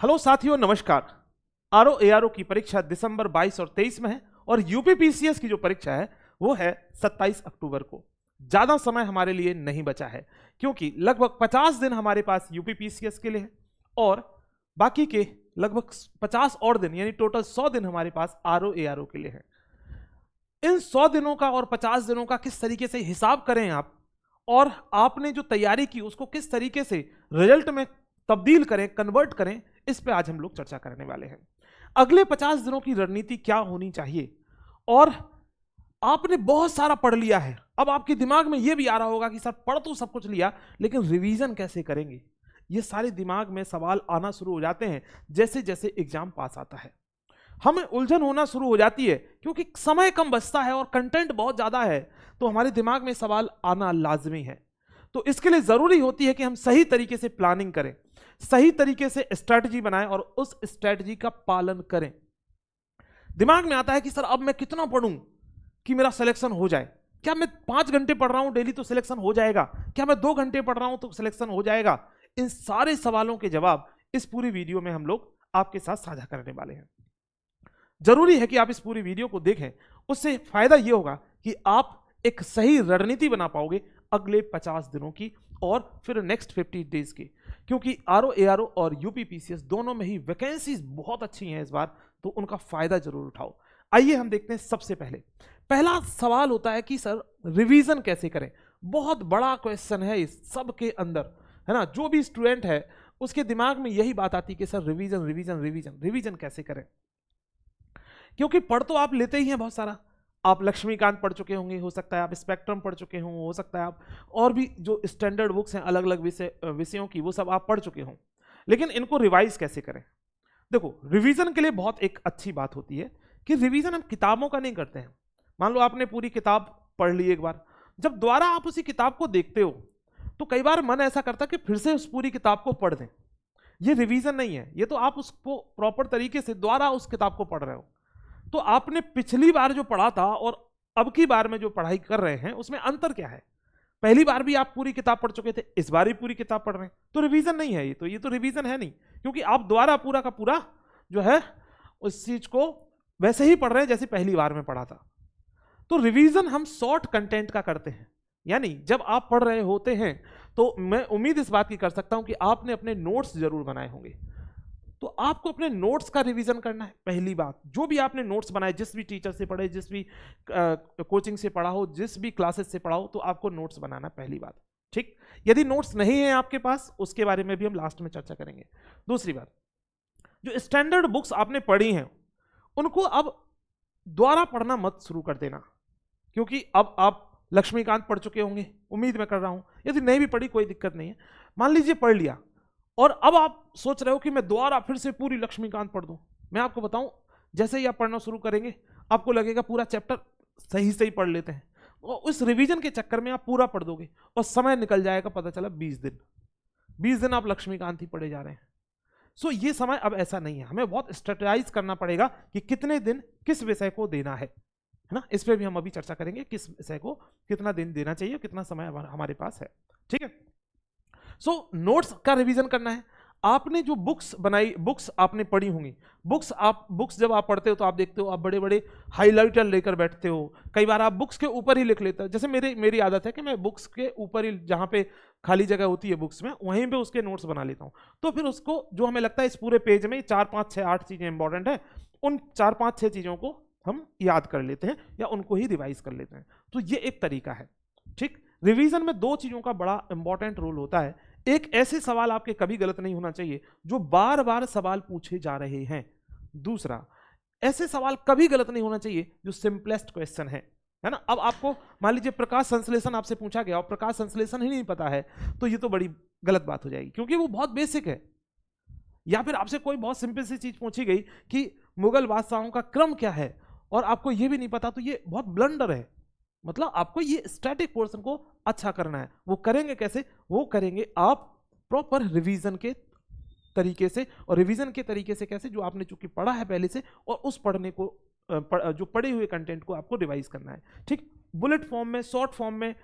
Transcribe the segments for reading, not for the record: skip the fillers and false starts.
Hello साथियों, नमस्कार। RO ARO की परीक्षा दिसंबर 22 और 23 में है और यूपीपीसीएस की जो परीक्षा है वो है 27 अक्टूबर को। ज्यादा समय हमारे लिए नहीं बचा है क्योंकि लगभग 50 दिन हमारे पास यूपीपीसीएस के लिए है और बाकी के लगभग 50 और दिन यानी टोटल 100 दिन हमारे पास आरओ एआरओ के लिए है। इन 100 दिनों का और 50 दिनों का किस तरीके से हिसाब करें आप, और आपने जो तैयारी की उसको किस तरीके से रिजल्ट में तब्दील करें, कन्वर्ट करें, इस पे आज हम लोग चर्चा करने वाले हैं। अगले 50 दिनों की रणनीति क्या होनी चाहिए, और आपने बहुत सारा पढ़ लिया है, अब आपके दिमाग में यह भी आ रहा होगा कि सर पढ़ तो सब कुछ लिया लेकिन रिवीजन कैसे करेंगे। ये सारे दिमाग में सवाल आना शुरू हो जाते हैं जैसे जैसे एग्जाम पास आता है। हमें उलझन होना शुरू हो जाती है क्योंकि समय कम बचता है और कंटेंट बहुत ज्यादा है, तो हमारे दिमाग में सवाल आना लाजमी है। तो इसके लिए जरूरी होती है कि हम सही तरीके से प्लानिंग करें, सही तरीके से स्ट्रैटेजी बनाएं और उस स्ट्रैटेजी का पालन करें। दिमाग में आता है कि सर अब मैं कितना पढ़ूं कि मेरा सिलेक्शन हो जाए। क्या मैं 5 घंटे पढ़ रहा हूं डेली तो सिलेक्शन हो जाएगा? क्या मैं 2 घंटे पढ़ रहा हूं तो सिलेक्शन हो जाएगा? इन सारे सवालों के जवाब इस पूरी वीडियो में हम लोग आपके साथ साझा करने वाले हैं। जरूरी है कि आप इस पूरी वीडियो को देखें, उससे फायदा यह होगा कि आप एक सही रणनीति बना पाओगे अगले 50 दिनों की और फिर नेक्स्ट 50 डेज की, क्योंकि आरओ एआरओ और यूपीपीसीएस दोनों में ही वैकेंसीज बहुत अच्छी हैं इस बार, तो उनका फायदा जरूर उठाओ। आइए हम देखते हैं। सबसे पहला सवाल होता है कि सर रिवीजन कैसे करें। बहुत बड़ा क्वेश्चन है इस सब के अंदर, है ना। जो भी स्टूडेंट है उसके दिमाग में यही बात आती है कि sir revision revision revision revision कैसे करें, क्योंकि पढ़ तो आप लेते ही हैं बहुत सारा। आप लक्ष्मीकांत पढ़ चुके होंगे, हो सकता है आप स्पेक्ट्रम पढ़ चुके हों, हो सकता है आप और भी जो स्टैंडर्ड बुक्स हैं अलग अलग विषयों की वो सब आप पढ़ चुके हों, लेकिन इनको रिवाइज कैसे करें। देखो, रिवीजन के लिए बहुत एक अच्छी बात होती है कि रिवीजन हम किताबों का नहीं करते हैं। मान लो आपने पूरी किताब पढ़ ली एक बार, जब दोबारा आप उसी किताब को देखते हो तो कई बार मन ऐसा करता है कि फिर से उस पूरी किताब को पढ़ दें। ये रिवीजन नहीं है, ये तो आप उसको प्रॉपर तरीके से दोबारा उस किताब को पढ़ रहे हो। तो आपने पिछली बार जो पढ़ा था और अब की बार में जो पढ़ाई कर रहे हैं उसमें अंतर क्या है। पहली बार भी आप पूरी किताब पढ़ चुके थे, इस बार भी पूरी किताब पढ़ रहे हैं, तो रिवीजन नहीं है ये तो रिवीजन है नहीं, क्योंकि आप दोबारा पूरा का पूरा जो है उस चीज को वैसे ही पढ़ रहे हैं जैसे पहली बार में पढ़ा था। तो रिवीजन हम शॉर्ट कंटेंट का करते हैं, यानी जब आप पढ़ रहे होते हैं तो मैं उम्मीद इस बात की कर सकता हूं कि आपने अपने नोट्स जरूर बनाए होंगे, तो आपको अपने नोट्स का रिवीजन करना है। पहली बात, जो भी आपने नोट्स बनाए, जिस भी टीचर से पढ़े, जिस भी कोचिंग से पढ़ा हो, जिस भी क्लासेस से पढ़ा हो, तो आपको नोट्स बनाना है, पहली बात। ठीक, यदि नोट्स नहीं है आपके पास, उसके बारे में भी हम लास्ट में चर्चा करेंगे। दूसरी बात, जो स्टैंडर्ड बुक्स आपने पढ़ी हैं उनको अब दोबारा पढ़ना मत शुरू कर देना, क्योंकि अब आप लक्ष्मीकांत पढ़ चुके होंगे, उम्मीद मैं कर रहा हूं। यदि नहीं भी पढ़ी कोई दिक्कत नहीं है, मान लीजिए पढ़ लिया और अब आप सोच रहे हो कि मैं दोबारा फिर से पूरी लक्ष्मीकांत पढ़ दूं। मैं आपको बताऊं, जैसे ही आप पढ़ना शुरू करेंगे आपको लगेगा पूरा चैप्टर सही से ही पढ़ लेते हैं, और उस रिवीजन के चक्कर में आप पूरा पढ़ दोगे और समय निकल जाएगा, पता चला 20 दिन आप लक्ष्मीकांत ही पढ़े जा रहे हैं। सो ये समय अब ऐसा नहीं है, हमें बहुत स्ट्रेटेजाइज करना पड़ेगा कि कितने दिन किस विषय को देना है ना। इस पर भी हम अभी चर्चा करेंगे, किस विषय को कितना दिन देना चाहिए, कितना समय हमारे पास है। ठीक है, सो नोट्स का रिवीजन करना है। आपने जो बुक्स बनाई, बुक्स आपने पढ़ी होंगी, बुक्स जब आप पढ़ते हो तो आप देखते हो आप बड़े बड़े हाइलाइटर लेकर बैठते हो। कई बार आप बुक्स के ऊपर ही लिख लेते हो, जैसे मेरी आदत है कि मैं बुक्स के ऊपर ही, जहाँ पे खाली जगह होती है बुक्स में, वहीं पे उसके नोट्स बना लेता हूँ। तो फिर उसको जो हमें लगता है इस पूरे पेज में 4 5 6 8 चीजें इंपॉर्टेंट है, उन 4 5 6 चीजों को हम याद कर लेते हैं या उनको ही रिवाइज कर लेते हैं। तो ये एक तरीका है। ठीक, रिवीजन में 2 चीजों का बड़ा इंपॉर्टेंट रोल होता है। एक, ऐसे सवाल आपके कभी गलत नहीं होना चाहिए जो बार बार सवाल पूछे जा रहे हैं। दूसरा, ऐसे सवाल कभी गलत नहीं होना चाहिए जो सिंपलेस्ट क्वेश्चन है ना। अब आपको मान लीजिए प्रकाश संश्लेषण आपसे पूछा गया और प्रकाश संश्लेषण ही नहीं पता है, तो ये तो बड़ी गलत बात हो जाएगी, क्योंकि वो बहुत बेसिक है। या फिर आपसे कोई बहुत सिंपल सी चीज पूछी गई कि मुगल बादशाहों का क्रम क्या है और आपको ये भी नहीं पता, तो ये बहुत ब्लंडर है। मतलब आपको ये स्टैटिक पोर्शन को अच्छा करना है। वो करेंगे कैसे? वो करेंगे आप प्रॉपर रिवीजन के तरीके से, और रिवीजन के तरीके से कैसे, जो आपने चूंकि पढ़ा है पहले से, और उस पढ़ने को जो पढ़े हुए कंटेंट को आपको रिवाइज करना है। ठीक, बुलेट फॉर्म में, शॉर्ट फॉर्म में,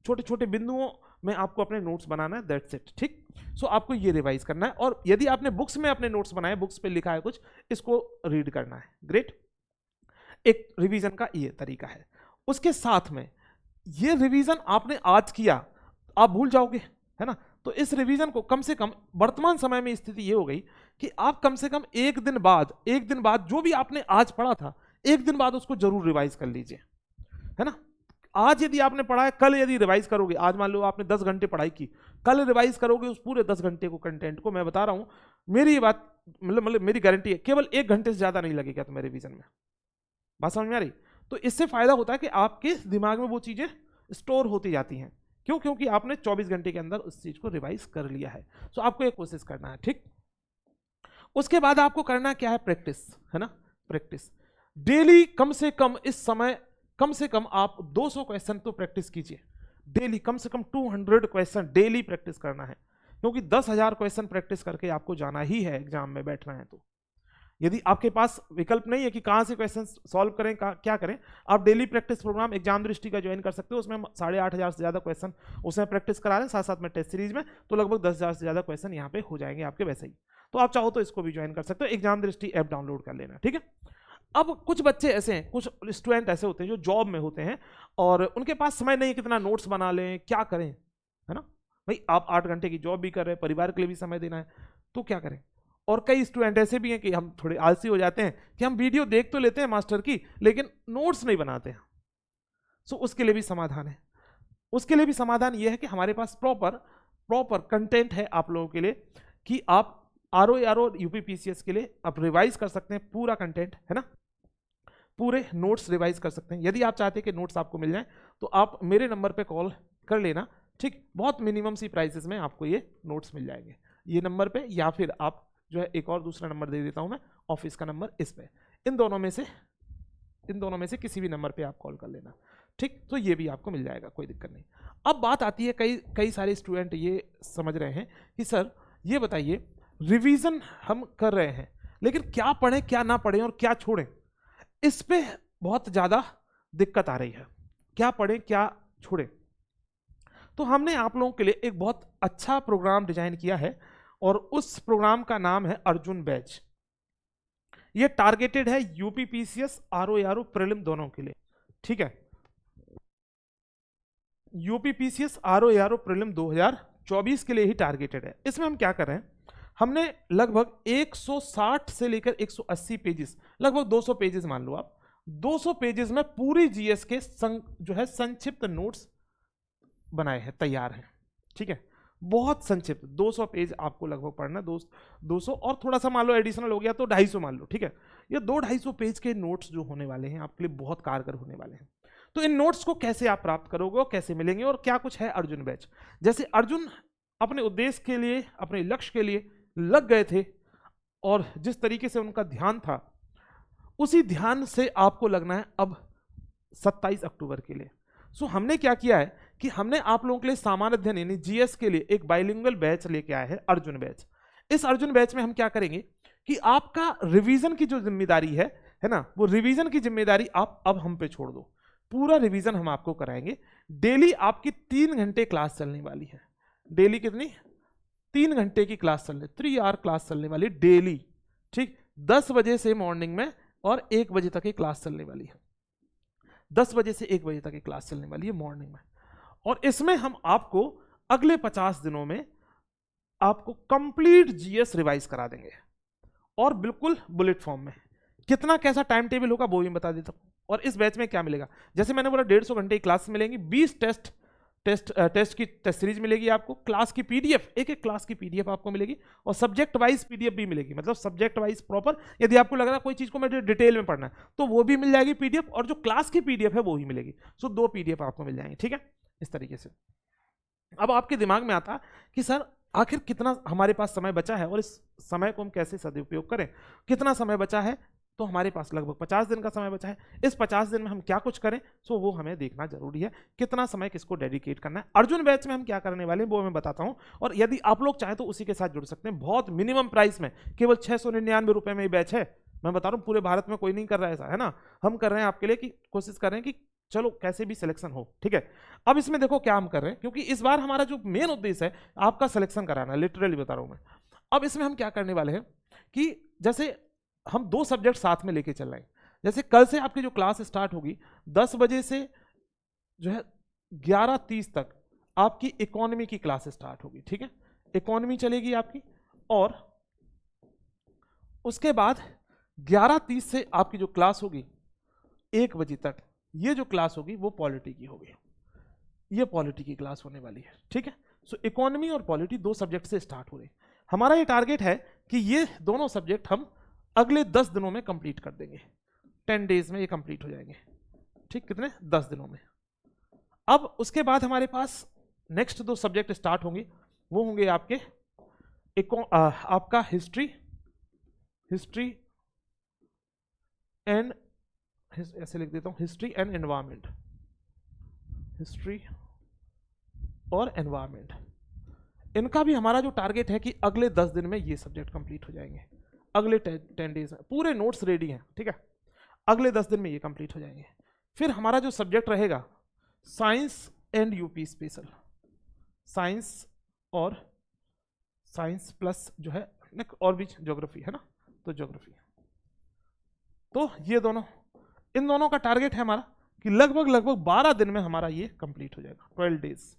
छोटे छोटे बिंदुओं में आपको अपने नोट्स बनाना है, दैट्स इट। ठीक, सो आपको ये रिवाइज करना है, और यदि आपने बुक्स में अपने नोट्स बनाए, बुक्स पे लिखा है कुछ, इसको रीड करना है। ग्रेट, एक रिवीजन का ये तरीका है। उसके साथ में ये रिवीजन आपने आज किया, आप भूल जाओगे, है ना। तो इस रिवीजन को कम से कम, वर्तमान समय में स्थिति ये हो गई कि आप कम से कम एक दिन बाद जो भी आपने आज पढ़ा था, एक दिन बाद उसको जरूर रिवाइज कर लीजिए, है ना। आज यदि आपने पढ़ा है, कल यदि रिवाइज करोगे, आज मान लो आपने 10 घंटे पढ़ाई की, कल रिवाइज करोगे उस पूरे 10 घंटे को, कंटेंट को, मैं बता रहा हूं, मेरी ये बात मतलब मेरी गारंटी है, केवल 1 घंटे से ज्यादा नहीं लगेगा तुम्हें रिवीजन में। बात समझ में आ रही? तो इससे फायदा होता है कि आपके दिमाग में वो चीजें स्टोर होती जाती हैं। क्यों? क्योंकि आपने 24 घंटे के अंदर उस चीज को रिवाइज कर लिया है। सो आपको एक कोशिश करना है, ठीक। उसके बाद आपको करना क्या है? प्रैक्टिस, है ना। प्रैक्टिस डेली, कम से कम इस समय कम से कम आप 200 क्वेश्चन तो प्रैक्टिस कीजिए डेली, कम से कम 200 क्वेश्चन डेली प्रैक्टिस करना है, क्योंकि 10,000 क्वेश्चन प्रैक्टिस करके आपको जाना ही है एग्जाम में बैठना है। तो यदि आपके पास विकल्प नहीं है कि कहाँ से क्वेश्चन सॉल्व करें, क्या करें, आप डेली प्रैक्टिस प्रोग्राम एग्जाम दृष्टि का ज्वाइन कर सकते हो। उसमें हम 8,500 से ज़्यादा क्वेश्चन उसमें प्रैक्टिस करा रहे हैं, साथ साथ में टेस्ट सीरीज में, तो लगभग 10,000 से ज़्यादा क्वेश्चन यहाँ पे हो जाएंगे आपके वैसे ही। तो आप चाहो तो इसको भी ज्वाइन कर सकते हो, एग्जाम दृष्टि ऐप डाउनलोड कर लेना, ठीक है। अब कुछ बच्चे ऐसे हैं, कुछ स्टूडेंट ऐसे होते हैं जो जॉब में होते हैं और उनके पास समय नहीं, कितना नोट्स बना लें, क्या करें, है ना। भाई आप 8 घंटे की जॉब भी कर रहे हैं, परिवार के लिए भी समय देना है, तो क्या करें। और कई स्टूडेंट ऐसे भी हैं कि हम थोड़े आलसी हो जाते हैं कि हम वीडियो देख तो लेते हैं मास्टर की, लेकिन नोट्स नहीं बनाते हैं। सो उसके लिए भी समाधान है। उसके लिए भी समाधान यह है कि हमारे पास प्रॉपर कंटेंट है आप लोगों के लिए, कि आप आरओ यूपीपीसीएस के लिए आप रिवाइज कर सकते हैं पूरा कंटेंट, है ना। पूरे नोट्स रिवाइज कर सकते हैं। यदि आप चाहते हैं कि नोट्स आपको मिल जाए तो आप मेरे नंबर पे कॉल कर लेना, ठीक। बहुत मिनिमम सी प्राइसेस में आपको ये नोट्स मिल जाएंगे, ये नंबर पे, या फिर आप जो है एक और दूसरा नंबर दे देता हूं मैं, ऑफिस का नंबर, इस पे, इन दोनों में से किसी भी नंबर पे आप कॉल कर लेना, ठीक। तो ये भी आपको मिल जाएगा, कोई दिक्कत नहीं। अब बात आती है, कई सारे स्टूडेंट ये समझ रहे हैं कि सर ये बताइए, रिवीजन हम कर रहे हैं लेकिन क्या पढ़ें, क्या ना पढ़ें और क्या छोड़ें, इस पे बहुत ज्यादा दिक्कत आ रही है, क्या पढ़ें क्या छोड़ें। तो हमने आप लोगों के लिए एक बहुत अच्छा प्रोग्राम डिजाइन किया है, और उस प्रोग्राम का नाम है अर्जुन बैच। ये टारगेटेड है यूपीपीसीएस, आरओ प्रीलिम दोनों के लिए, ठीक है। यूपीपीसीएस आरओ प्रीलिम 2024 के लिए ही टारगेटेड है। इसमें हम क्या कर रहे हैं, हमने लगभग 160 से लेकर 180 पेजेस, लगभग 200 पेजेस मान लो आप, 200 पेजेस में पूरी जीएस के जो है संक्षिप्त नोट्स बनाए हैं, तैयार हैं, ठीक है। बहुत संक्षिप्त 200 पेज आपको लगभग पढ़ना, 200 और थोड़ा सा मान लो एडिशनल हो गया तो 250 मान लो, ठीक है। ये 200-250 पेज के नोट्स जो होने वाले हैं आपके लिए बहुत कारगर होने वाले हैं। तो इन नोट्स को कैसे आप प्राप्त करोगे, कैसे मिलेंगे, और क्या कुछ है अर्जुन बैच। जैसे अर्जुन अपने उद्देश्य के लिए, अपने लक्ष्य के लिए लग गए थे, और जिस तरीके से उनका ध्यान था, उसी ध्यान से आपको लगना है अब 27 अक्टूबर के लिए। सो हमने क्या किया है कि हमने आप लोगों के लिए सामान्य अध्ययन यानी जीएस के लिए एक बाइलिंगुअल बैच लेके आए हैं, अर्जुन बैच। इस अर्जुन बैच में हम क्या करेंगे कि आपका रिवीजन की जो जिम्मेदारी है ना, वो रिवीजन की जिम्मेदारी आप अब हम पे छोड़ दो। पूरा रिवीजन हम आपको कराएंगे। डेली आपकी 3 घंटे क्लास चलने वाली है। डेली कितनी? 3 घंटे की क्लास चलने, 3 आवर क्लास चलने वाली डेली, ठीक। 10 बजे से मॉर्निंग में और 1 बजे तक की क्लास चलने वाली है। 10 बजे से 1 बजे तक की क्लास चलने वाली है मॉर्निंग में। और इसमें हम आपको अगले 50 दिनों में आपको कंप्लीट जीएस रिवाइज करा देंगे, और बिल्कुल बुलेट फॉर्म में। कितना कैसा टाइम टेबल होगा वो भी बता देता हूं। और इस बैच में क्या मिलेगा, जैसे मैंने बोला 150 घंटे की क्लास मिलेंगी, 20 टेस्ट की टेस्ट सीरीज मिलेगी आपको, क्लास की पीडीएफ, एक क्लास की पीडीएफ आपको मिलेगी, और सब्जेक्ट वाइज पीडीएफ भी मिलेगी, मतलब सब्जेक्ट वाइज प्रॉपर। यदि आपको लग रहा है कोई चीज को मैं डिटेल में पढ़ना है तो वो भी मिल जाएगी पीडीएफ, और जो क्लास की पीडीएफ है वो ही मिलेगी। सो 2 पीडीएफ आपको मिल जाएंगे, ठीक है, इस तरीके से। अब आपके दिमाग में आता कि सर आखिर कितना हमारे पास समय बचा है, और इस समय को हम कैसे सदुपयोग करें। कितना समय बचा है, तो हमारे पास लगभग 50 दिन का समय बचा है। इस 50 दिन में हम क्या कुछ करें, सो वो हमें देखना जरूरी है, कितना समय किसको डेडिकेट करना है। अर्जुन बैच में हम क्या करने वाले हैं वो मैं बताता हूं, और यदि आप लोग चाहें तो उसी के साथ जुड़ सकते हैं। बहुत मिनिमम प्राइस में, केवल 699 रुपए में बैच है। मैं बता रहा हूं पूरे भारत में कोई नहीं कर रहा है ऐसा, है ना। हम कर रहे हैं आपके लिए, कि कोशिश कर रहे हैं कि चलो कैसे भी सिलेक्शन हो, ठीक है। अब इसमें देखो क्या हम कर रहे हैं, क्योंकि इस बार हमारा जो मेन उद्देश्य है आपका सिलेक्शन कराना, लिटरली बता रहा हूं मैं। अब इसमें हम क्या करने वाले हैं कि जैसे हम 2 सब्जेक्ट साथ में लेके चल रहे हैं। जैसे कल से आपकी जो क्लास स्टार्ट होगी 10 बजे से जो है 11:30 तक आपकी इकोनॉमी की क्लास स्टार्ट होगी, ठीक है। इकोनॉमी चलेगी आपकी, और उसके बाद 11:30 से आपकी जो क्लास होगी 1 बजे तक, ये जो क्लास होगी वो पॉलिटी की होगी। ये पॉलिटी की क्लास होने वाली है, ठीक है। सो इकोनॉमी और पॉलिटी 2 सब्जेक्ट से स्टार्ट हो रही है। हमारा ये टारगेट है कि ये दोनों सब्जेक्ट हम अगले 10 दिनों में कंप्लीट कर देंगे। 10 डेज में ये कंप्लीट हो जाएंगे, ठीक। कितने? 10 दिनों में। अब उसके बाद हमारे पास नेक्स्ट 2 सब्जेक्ट स्टार्ट होंगे, वो होंगे आपके आपका हिस्ट्री एंड, ऐसे लिख देता हूं, हिस्ट्री एंड एनवायरमेंट, हिस्ट्री और एनवायरमेंट। इनका भी हमारा जो टारगेट है कि अगले 10 दिन में ये सब्जेक्ट कंप्लीट हो जाएंगे। अगले 10 डेज में पूरे नोट्स रेडी हैं, ठीक है। अगले 10 दिन में ये कंप्लीट हो जाएंगे। फिर हमारा जो सब्जेक्ट रहेगा science and UP special, science और साइंस प्लस जो है और भी ज्योग्राफी है ना, तो ज्योग्राफी। तो ये दोनों, इन दोनों का टारगेट है हमारा कि लगभग 12 दिन में हमारा ये कंप्लीट हो जाएगा, 12 डेज,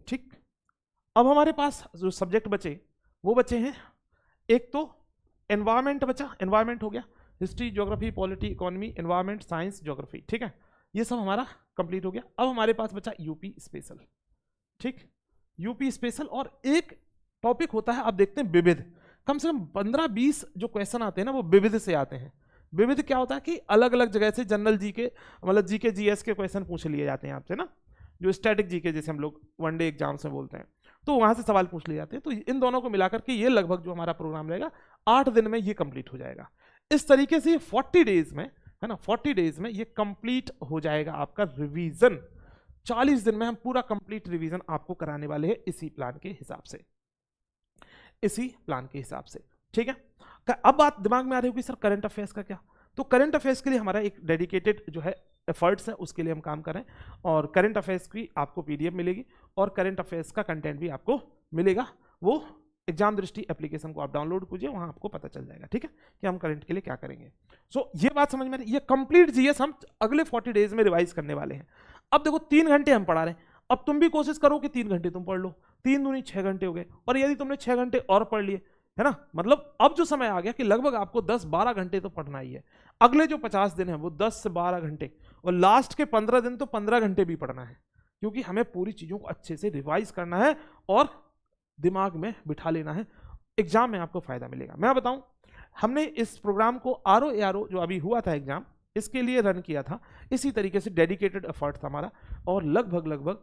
ठीक। अब हमारे पास जो सब्जेक्ट बचे वो बचे हैं, एक तो एनवायरमेंट बचा, एनवायरमेंट हो गया, history, geography, polity, economy, environment, science, geography, ठीक है। ये सब हमारा कंप्लीट हो गया। अब हमारे पास बचा यूपी स्पेशल, ठीक। यूपी स्पेशल, और एक टॉपिक होता है, आप देखते हैं विविध, कम से कम 15-20 जो क्वेश्चन आते हैं ना वो विविध से आते हैं। विविध क्या होता है कि अलग अलग जगह से जनरल जीके, मतलब जीके जीएस के क्वेश्चन पूछ लिए जाते हैं आपसे ना, जो स्टैटिक जीके जैसे हम लोग वनडे एग्जाम्स में बोलते हैं, तो वहां से सवाल पूछ लिए जाते हैं। तो इन दोनों को मिलाकर के ये लगभग जो हमारा प्रोग्राम रहेगा 8 दिन में ये कंप्लीट हो जाएगा। इस तरीके से ये 40 डेज में, है ना, 40 डेज में ये कंप्लीट हो जाएगा आपका रिवीजन। 40 दिन में हम पूरा कंप्लीट रिवीजन आपको कराने वाले हैं इसी प्लान के हिसाब से, इसी प्लान के हिसाब से, ठीक है। अब बात दिमाग में आ रही होगी सर करंट अफेयर्स का क्या? तो करंट अफेयर्स के लिए हमारा एक डेडिकेटेड जो है एफर्ट्स है, उसके लिए हम काम करें, और करंट अफेयर्स की आपको पीडीएफ मिलेगी और करंट अफेयर्स का कंटेंट भी आपको मिलेगा। वो एग्जाम दृष्टि एप्लीकेशन को आप डाउनलोड कीजिए, वहां आपको पता चल जाएगा, ठीक है, कि हम करंट के लिए क्या करेंगे। सो ये बात समझ में आ रही है? ये कंप्लीट जीएस हम अगले 40 डेज में रिवाइज करने वाले हैं। अब देखो 3 घंटे हम पढ़ा रहे हैं, अब तुम भी कोशिश करो कि 3 घंटे तुम पढ़ लो, 3 दूनी 6 घंटे हो गए, और यदि तुमने 6 घंटे और पढ़ लिए, है ना, मतलब अब जो समय आ गया कि लगभग आपको 10-12 घंटे तो पढ़ना ही है। अगले जो 50 दिन है वो 10 से 12 घंटे, और लास्ट के 15 दिन तो 15 घंटे भी पढ़ना है, क्योंकि हमें पूरी चीजों को अच्छे से रिवाइज करना है और दिमाग में बिठा लेना है। एग्जाम में आपको फायदा मिलेगा। मैं बताऊं, हमने इस प्रोग्राम को आरओ जो अभी हुआ था एग्जाम, इसके लिए रन किया था, इसी तरीके से डेडिकेटेड एफर्ट था हमारा, और लगभग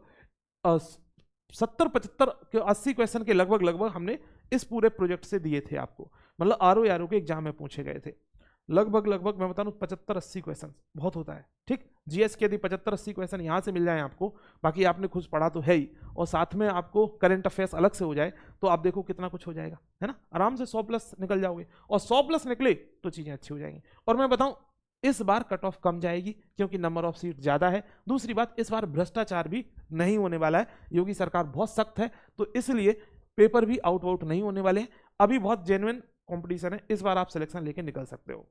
70-75 के 80 क्वेश्चन के लगभग हमने इस पूरे प्रोजेक्ट से दिए थे आपको, मतलब आरओ के एग्जाम में पूछे गए थे। लगभग मैं बताऊं 75-80 क्वेश्चन बहुत होता है, ठीक। जीएस के यदि 75-80 क्वेश्चन यहाँ से मिल जाए आपको, बाकी आपने खुद पढ़ा तो है ही, और साथ में आपको करंट अफेयर्स अलग से हो जाए, तो आप देखो कितना कुछ हो जाएगा, है ना। आराम से 100+ निकल जाओगे, और 100+ निकले तो चीजें अच्छी हो जाएंगी। और मैं बताऊं इस बार कट ऑफ कम जाएगी, क्योंकि नंबर ऑफ सीट ज्यादा है। दूसरी बात, इस बार भ्रष्टाचार भी नहीं होने वाला है, योगी सरकार बहुत सख्त है, तो इसलिए पेपर भी आउट नहीं होने वाले हैं। अभी बहुत जेन्युइन कंपटीशन है, इस बार आप सिलेक्शन लेके निकल सकते हो।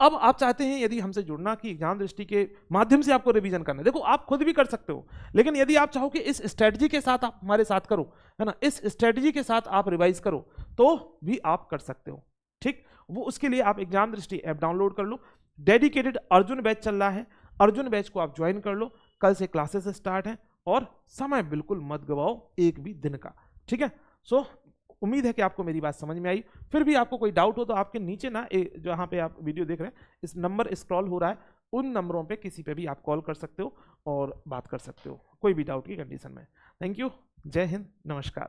अब आप चाहते हैं यदि हमसे जुड़ना कि एग्जाम दृष्टि के माध्यम से आपको रिवीजन करना है, देखो आप खुद भी कर सकते हो, लेकिन यदि आप चाहो कि इस स्ट्रेटजी के साथ आप हमारे साथ करो, है ना, इस स्ट्रेटजी के साथ आप रिवाइज करो, तो भी आप कर सकते हो, ठीक। वो उसके लिए आप एग्जाम दृष्टि ऐप डाउनलोड कर लो। डेडिकेटेड अर्जुन बैच चल रहा है, अर्जुन बैच को आप ज्वाइन कर लो। कल से क्लासेस स्टार्ट हैं, और समय बिल्कुल मत गवाओ एक भी दिन का, ठीक है। सो उम्मीद है कि आपको मेरी बात समझ में आई। फिर भी आपको कोई डाउट हो तो आपके नीचे ना जहां पे आप वीडियो देख रहे हैं, इस नंबर स्क्रॉल हो रहा है, उन नंबरों पे किसी पे भी आप कॉल कर सकते हो और बात कर सकते हो कोई भी डाउट की कंडीशन में। थैंक यू, जय हिंद, नमस्कार।